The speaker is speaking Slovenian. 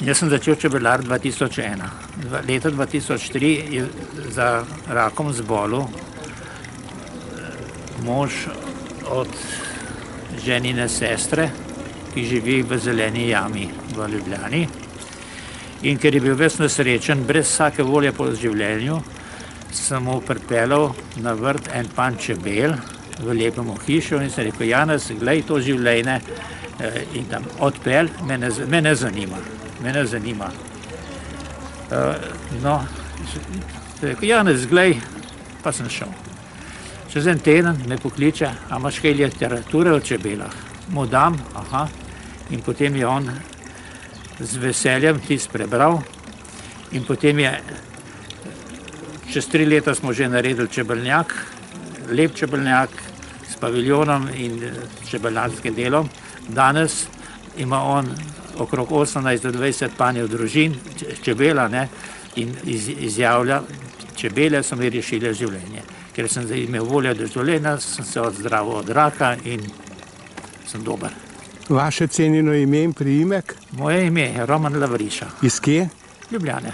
Jaz sem začel čebelar 2001. Leta 2003 je za rakom zbolel mož od ženine sestre, ki živi v Zeleni jami v Ljubljani. In ker je bil ves nesrečen, brez vsake volje po življenju, sem mu pripeljal na vrt en panj čebel v lepem hišo in sem rekel: Janez, glej to življenje in tam odpelj, mene zanima. No, sem rekel: Janez, glej, pa sem šel. Čez en teden me pokliče: a imaš kaj literature o čebelah? Mu dam, in potem je on z veseljem tisto prebral in potem je, čez 3 leta smo že naredili čebelnjak, lep čebelnjak s paviljonom in čebeljarskim delom. Danes ima on okrog 18 do 20 panjev družin, čebela, in izjavlja: čebele so mi rešile življenje. Ker sem zdaj imel voljo do življenja, sem se odzdravil od raka in sem dober. Vaše cenjeno ime in priimek? Moje ime je Roman Lavriša. Iz kje? Ljubljane.